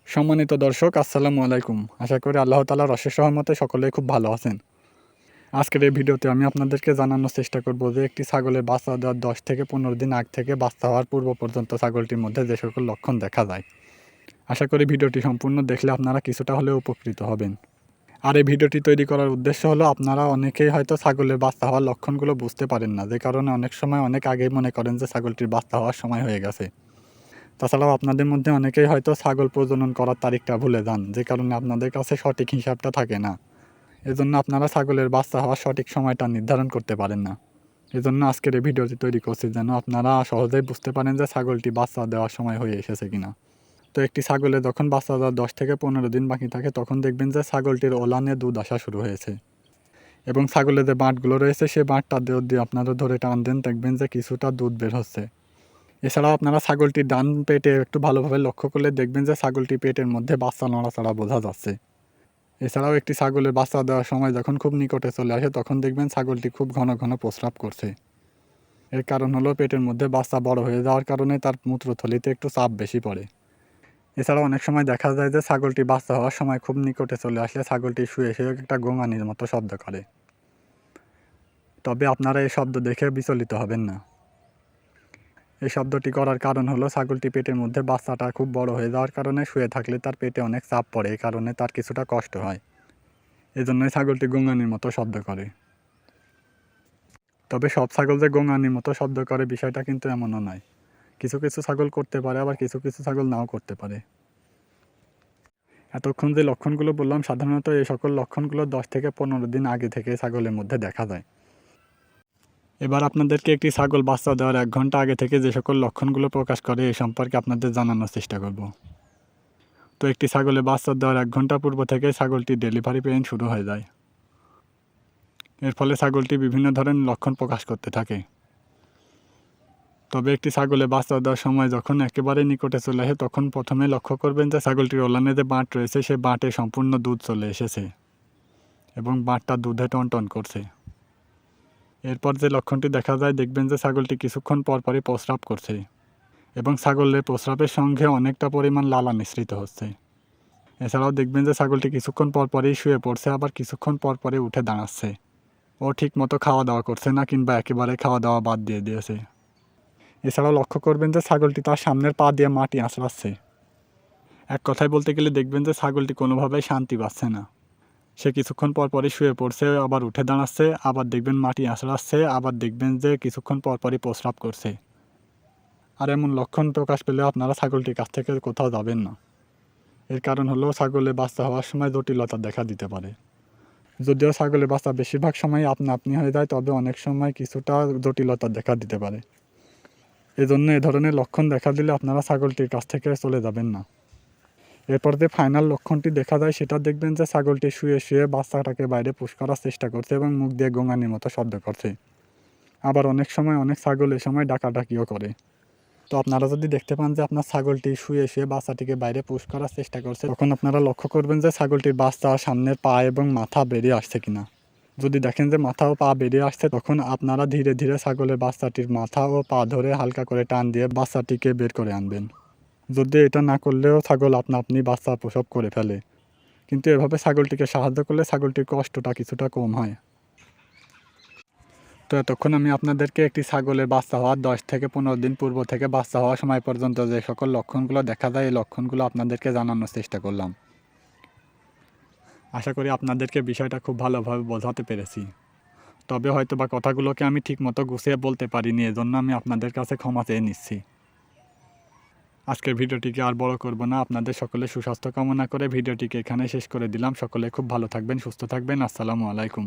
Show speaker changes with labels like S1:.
S1: সম্মানিত দর্শক, আসসালামু আলাইকুম। আশা করি আল্লাহ তাআলার অশেষ রহমতে সকলেই খুব ভালো আছেন। আজকের এই ভিডিওতে আমি আপনাদেরকে জানানোর চেষ্টা করব যে একটি ছাগলের বাচ্চা দেওয়ার ১০ থেকে ১৫ দিন আগ থেকে বাচ্চা হওয়ার পূর্ব পর্যন্ত ছাগলটির মধ্যে যে সকল লক্ষণ দেখা যায়। আশা করি ভিডিওটি সম্পূর্ণ দেখলে আপনারা কিছুটা হলেও উপকৃত হবেন। আর এই ভিডিওটি তৈরি করার উদ্দেশ্য হলো, আপনারা অনেকেই হয়তো ছাগলের বাচ্চা হওয়ার লক্ষণগুলো বুঝতে পারেন না, যে কারণে অনেক সময় অনেক আগেই মনে করেন যে ছাগলটির বাচ্চা হওয়ার সময় হয়ে গেছে। তাছাড়াও আপনাদের মধ্যে অনেকেই হয়তো ছাগল প্রজনন করার তারিখটা ভুলে যান, যে কারণে আপনাদের কাছে সঠিক হিসাবটা থাকে না। এজন্য আপনারা ছাগলের বাচ্চা হওয়ার সঠিক সময়টা নির্ধারণ করতে পারেন না। এজন্য আজকের এই ভিডিওটি তৈরি করছি, যেন আপনারা সহজেই বুঝতে পারেন যে ছাগলটি বাচ্চা দেওয়ার সময় হয়ে এসেছে কিনা। তো একটি ছাগলে যখন বাচ্চা দেওয়ার 10 থেকে 15 দিন বাকি থাকে, তখন দেখবেন যে ছাগলটির ওলানে দুধ আসা শুরু হয়েছে। এবং ছাগলের যে বাঁটগুলো রয়েছে, সেই বাঁটটা দিয়ে আপনারা ধরে টান দেন, দেখবেন যে কিছুটা দুধ বের হচ্ছে। এছাড়াও আপনারা ছাগলটির ডান পেটে একটু ভালোভাবে লক্ষ্য করলে দেখবেন যে ছাগলটির পেটের মধ্যে বাচ্চা নড়াচড়া বোঝা যাচ্ছে। এছাড়াও একটি ছাগলের বাচ্চা দেওয়ার সময় যখন খুব নিকটে চলে আসে, তখন দেখবেন ছাগলটি খুব ঘন ঘন প্রস্রাব করছে। এর কারণ হলো পেটের মধ্যে বাচ্চা বড় হয়ে যাওয়ার কারণে তার মূত্রথলিতে একটু চাপ বেশি পড়ে। এছাড়াও অনেক সময় দেখা যায় যে ছাগলটি বাচ্চা হওয়ার সময় খুব নিকটে চলে আসলে ছাগলটি শুয়ে শুয়ে একটা গোঙানির মতো শব্দ করে। তবে আপনারা এই শব্দ দেখে বিচলিত হবেন না। এই শব্দটি করার কারণ হলো, ছাগলটি পেটের মধ্যে বাচ্চাটা খুব বড় হয়ে যাওয়ার কারণে শুয়ে থাকলে তার পেটে অনেক চাপ পড়ে, এই কারণে তার কিছুটা কষ্ট হয়। এজন্যই ছাগলটি গোঙানির মতো শব্দ করে। তবে সব ছাগল যে গোঙানির মতো শব্দ করে বিষয়টা কিন্তু এমনও নয়। কিছু কিছু ছাগল করতে পারে, আবার কিছু কিছু ছাগল নাও করতে পারে। এতক্ষণ যে লক্ষণগুলো বললাম, সাধারণত এই সকল লক্ষণগুলো 10 থেকে 15 দিন আগে থেকে ছাগলের মধ্যে দেখা যায়। এবার আপনাদেরকে একটি ছাগল বাচ্চা দেওয়ার 1 ঘন্টা আগে থেকে যে সকল লক্ষণগুলো প্রকাশ করে, এই সম্পর্কে আপনাদের জানানোর চেষ্টা করব। তো একটি ছাগলে বাচ্চা দেওয়ার 1 ঘন্টা পূর্ব থেকে ছাগলটির ডেলিভারি পেইন শুরু হয়ে যায়। এর ফলে ছাগলটি বিভিন্ন ধরনের লক্ষণ প্রকাশ করতে থাকে। তবে একটি ছাগলে বাচ্চা দেওয়ার সময় যখন একেবারে নিকটে চলে আসে, তখন প্রথমে লক্ষ্য করবেন যে ছাগলটির ওলানে যে বাঁট রয়েছে, সে বাঁটে সম্পূর্ণ দুধ চলে এসেছে এবং বাঁটটা দুধে টনটন করছে। এরপর যে লক্ষণটি দেখা যায়, দেখবেন যে ছাগলটি কিছুক্ষণ পরপরই প্রস্রাব করছে এবং ছাগলের প্রস্রাবের সঙ্গে অনেকটা পরিমাণ লালা মিশ্রিত হচ্ছে। এছাড়াও দেখবেন যে ছাগলটি কিছুক্ষণ পরপরই শুয়ে পড়ছে, আবার কিছুক্ষণ পরপরই উঠে দাঁড়াচ্ছে। ও ঠিক মতো খাওয়া দাওয়া করছে না, কিংবা একেবারে খাওয়া দাওয়া বাদ দিয়ে দিয়েছে। এছাড়াও লক্ষ্য করবেন যে ছাগলটি তার সামনের পা দিয়ে মাটি আঁচড়াচ্ছে। এক কথায় বলতে গেলে দেখবেন যে ছাগলটি কোনোভাবেই শান্তি পাচ্ছে না। সে কিছুক্ষণ পরপরই শুয়ে পড়ছে, আবার উঠে দাঁড়াচ্ছে, আবার দেখবেন মাটি আঁচড়াচ্ছে, আবার দেখবেন যে কিছুক্ষণ পরপরই প্রস্রাব করছে। আর এমন লক্ষণ প্রকাশ পেলে আপনারা ছাগলটির কাছ থেকে কোথাও যাবেন না। এর কারণ হলো, ছাগলের বাচ্চা হওয়ার সময় জটিলতা দেখা দিতে পারে। যদিও ছাগলের বাচ্চা বেশিরভাগ সময় আপনা আপনি হয়ে যায়, তবে অনেক সময় কিছুটা জটিলতা দেখা দিতে পারে। এজন্য এ ধরনের লক্ষণ দেখা দিলে আপনারা ছাগলটির কাছ থেকে চলে যাবেন না। এরপর যে ফাইনাল লক্ষণটি দেখা যায়, সেটা দেখবেন যে ছাগলটি শুয়ে শুয়ে বাচ্চাটাকে বাইরে পুশ করার চেষ্টা করছে এবং মুখ দিয়ে গোঙানির মতো শব্দ করছে। আবার অনেক সময় অনেক ছাগল এ সময় ডাকাডাকিও করে। তো আপনারা যদি দেখতে পান যে আপনার ছাগলটি শুয়ে শুয়ে বাচ্চাটিকে বাইরে পুশ করার চেষ্টা করছে, তখন আপনারা লক্ষ্য করবেন যে ছাগলটির বাচ্চা সামনের পা এবং মাথা বেরিয়ে আসছে কিনা। যদি দেখেন যে মাথা ও পা বেরিয়ে আসছে, তখন আপনারা ধীরে ধীরে ছাগলের বাচ্চাটির মাথা ও পা ধরে হালকা করে টান দিয়ে বাচ্চাটিকে বের করে আনবেন। যদি এটা না করলেও ছাগল আপনা আপনি বাচ্চা প্রসব করে ফেলে, কিন্তু এভাবে ছাগলটিকে সাহায্য করলে ছাগলটির কষ্টটা কিছুটা কম হয়। তো এতক্ষণ আমি আপনাদেরকে একটি ছাগলের বাচ্চা হওয়ার 10 থেকে 15 দিন পূর্ব থেকে বাচ্চা হওয়ার সময় পর্যন্ত যে সকল লক্ষণগুলো দেখা যায়, এই লক্ষণগুলো আপনাদেরকে জানানোর চেষ্টা করলাম। আশা করি আপনাদেরকে বিষয়টা খুব ভালোভাবে বোঝাতে পেরেছি। তবে হয়তো বা কথাগুলোকে আমি ঠিকমতো গুছিয়ে বলতে পারিনি, এজন্য আমি আপনাদের কাছে ক্ষমা চেয়ে নিচ্ছি। আজকের ভিডিওটিকে আর বড় করব না। আপনাদের সকলে সুস্বাস্থ্য কামনা করে ভিডিওটিকে এখানে শেষ করে দিলাম। সকলে খুব ভালো থাকবেন, সুস্থ থাকবেন। আসসালামু আলাইকুম।